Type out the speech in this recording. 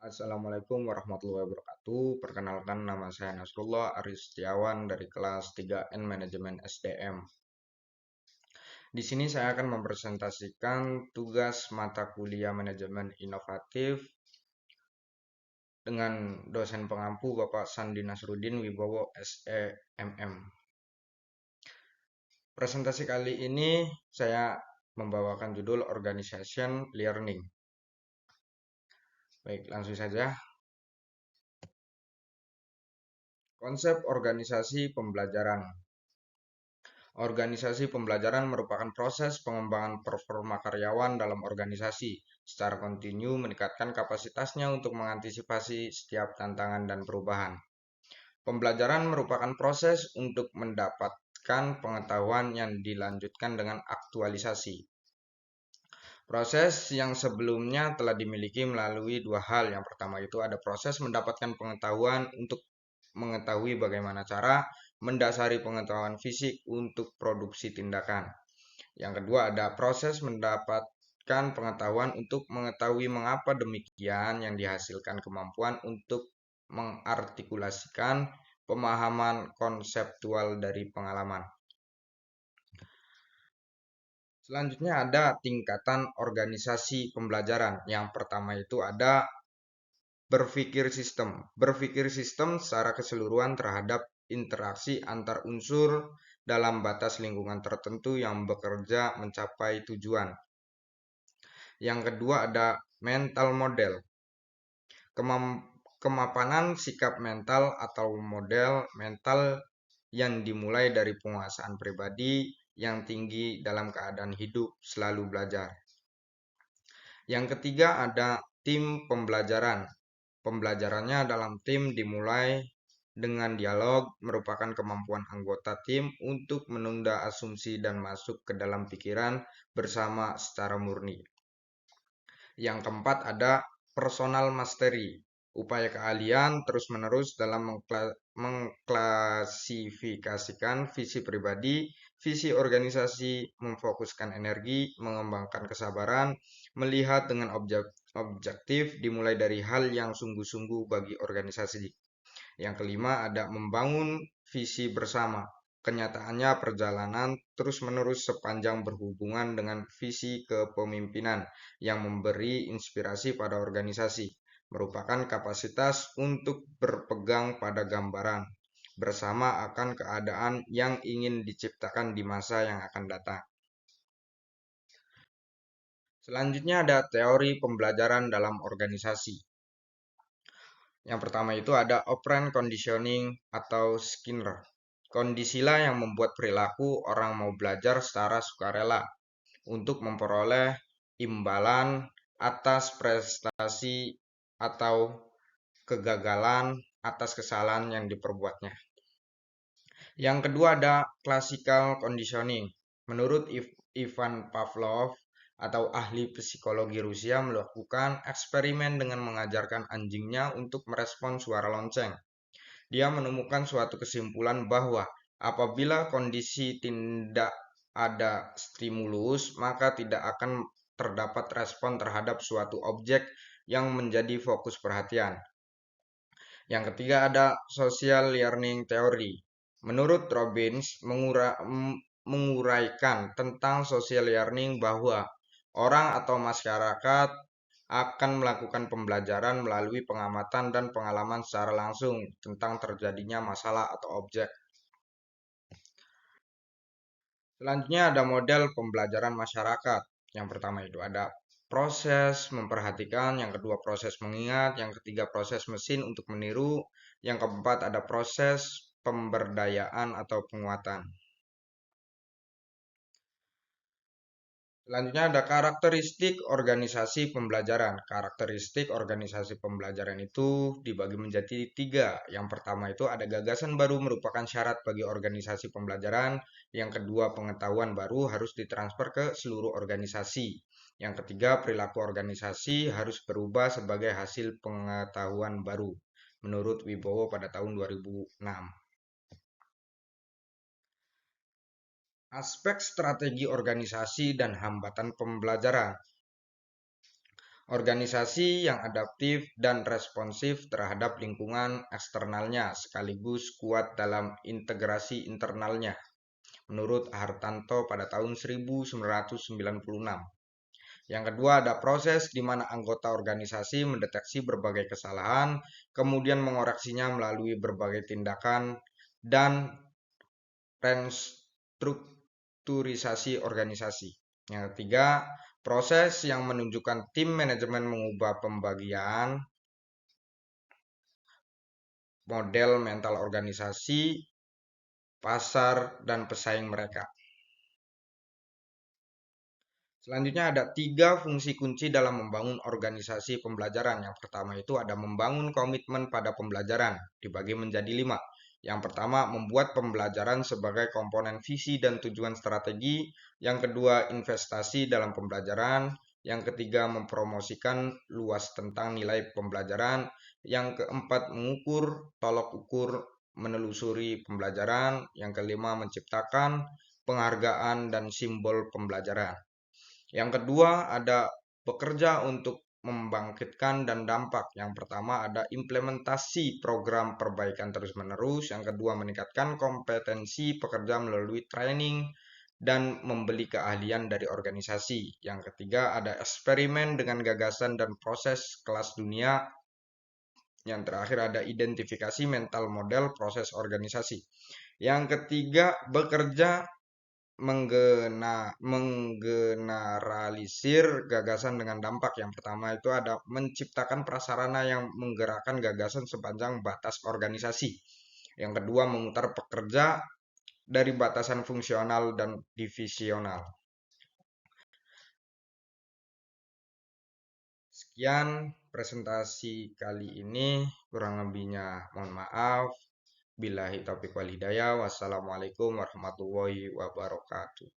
Assalamualaikum warahmatullahi wabarakatuh. Perkenalkan, nama saya Nasrullah Aris Setiawan dari kelas 3N Manajemen SDM. Di sini saya akan mempresentasikan tugas mata kuliah Manajemen Inovatif dengan dosen pengampu Bapak Sandi Nasruddin Wibowo SEMM. Presentasi kali ini saya membawakan judul Organization Learning. Baik, langsung saja. Konsep organisasi pembelajaran. Organisasi pembelajaran merupakan proses pengembangan performa karyawan dalam organisasi secara kontinu meningkatkan kapasitasnya untuk mengantisipasi setiap tantangan dan perubahan. Pembelajaran merupakan proses untuk mendapatkan pengetahuan yang dilanjutkan dengan aktualisasi. Proses yang sebelumnya telah dimiliki melalui dua hal. Yang pertama itu ada proses mendapatkan pengetahuan untuk mengetahui bagaimana cara mendasari pengetahuan fisik untuk produksi tindakan. Yang kedua ada proses mendapatkan pengetahuan untuk mengetahui mengapa demikian yang dihasilkan kemampuan untuk mengartikulasikan pemahaman konseptual dari pengalaman. Selanjutnya ada tingkatan organisasi pembelajaran. Yang pertama itu ada berpikir sistem. Berpikir sistem secara keseluruhan terhadap interaksi antar unsur dalam batas lingkungan tertentu yang bekerja mencapai tujuan. Yang kedua ada mental model. Kemapanan sikap mental atau model mental yang dimulai dari penguasaan pribadi yang tinggi dalam keadaan hidup selalu belajar. Yang ketiga ada tim pembelajaran. Pembelajarannya dalam tim dimulai dengan dialog, merupakan kemampuan anggota tim untuk menunda asumsi dan masuk ke dalam pikiran bersama secara murni. Yang keempat ada personal mastery. Upaya keahlian terus-menerus dalam mengklasifikasikan visi pribadi, visi organisasi, memfokuskan energi, mengembangkan kesabaran, melihat dengan objektif dimulai dari hal yang sungguh-sungguh bagi organisasi. Yang kelima ada membangun visi bersama. Kenyataannya perjalanan terus-menerus sepanjang berhubungan dengan visi kepemimpinan yang memberi inspirasi pada organisasi, merupakan kapasitas untuk berpegang pada gambaran bersama akan keadaan yang ingin diciptakan di masa yang akan datang. Selanjutnya ada teori pembelajaran dalam organisasi. Yang pertama itu ada operant conditioning atau Skinner. Kondisilah yang membuat perilaku orang mau belajar secara sukarela untuk memperoleh imbalan atas prestasi atau kegagalan atas kesalahan yang diperbuatnya. Yang kedua ada classical conditioning. Menurut Ivan Pavlov atau ahli psikologi Rusia melakukan eksperimen dengan mengajarkan anjingnya untuk merespon suara lonceng. Dia menemukan suatu kesimpulan bahwa apabila kondisi tidak ada stimulus, maka tidak akan terdapat respon terhadap suatu objek yang menjadi fokus perhatian. Yang ketiga ada social learning theory. Menurut Robbins menguraikan tentang social learning bahwa orang atau masyarakat akan melakukan pembelajaran melalui pengamatan dan pengalaman secara langsung tentang terjadinya masalah atau objek. Selanjutnya ada model pembelajaran masyarakat. Yang pertama itu ada proses memperhatikan, yang kedua proses mengingat, yang ketiga proses mesin untuk meniru, yang keempat ada proses pemberdayaan atau penguatan. Selanjutnya ada karakteristik organisasi pembelajaran. Karakteristik organisasi pembelajaran itu dibagi menjadi tiga. Yang pertama itu ada gagasan baru merupakan syarat bagi organisasi pembelajaran. Yang kedua pengetahuan baru harus ditransfer ke seluruh organisasi. Yang ketiga perilaku organisasi harus berubah sebagai hasil pengetahuan baru. Menurut Wibowo pada tahun 2006. Aspek strategi organisasi dan hambatan pembelajaran. Organisasi yang adaptif dan responsif terhadap lingkungan eksternalnya sekaligus kuat dalam integrasi internalnya, menurut Hartanto pada tahun 1996. Yang kedua, ada proses di mana anggota organisasi mendeteksi berbagai kesalahan, kemudian mengoreksinya melalui berbagai tindakan dan restrukturisasi organisasi. Yang ketiga, proses yang menunjukkan tim manajemen mengubah pembagian model mental organisasi, pasar, dan pesaing mereka. Selanjutnya ada 3 fungsi kunci dalam membangun organisasi pembelajaran. Yang pertama itu ada membangun komitmen pada pembelajaran, dibagi menjadi 5. Yang pertama, membuat pembelajaran sebagai komponen visi dan tujuan strategi. Yang kedua, investasi dalam pembelajaran. Yang ketiga, mempromosikan luas tentang nilai pembelajaran. Yang keempat, mengukur, tolok ukur, menelusuri pembelajaran. Yang kelima, menciptakan penghargaan dan simbol pembelajaran. Yang kedua ada bekerja untuk membangkitkan dan dampak. Yang pertama ada implementasi program perbaikan terus-menerus. Yang kedua meningkatkan kompetensi pekerja melalui training dan membeli keahlian dari organisasi. Yang ketiga ada eksperimen dengan gagasan dan proses kelas dunia. Yang terakhir ada identifikasi mental model proses organisasi. Yang ketiga bekerja menggeneralisir gagasan dengan dampak. Yang pertama itu ada menciptakan prasarana yang menggerakkan gagasan sepanjang batas organisasi. Yang kedua memutar pekerja dari batasan fungsional dan divisional. Sekian presentasi kali ini, kurang lebihnya mohon maaf. Billahi taufiq wal hidayah. Wassalamualaikum warahmatullahi wabarakatuh.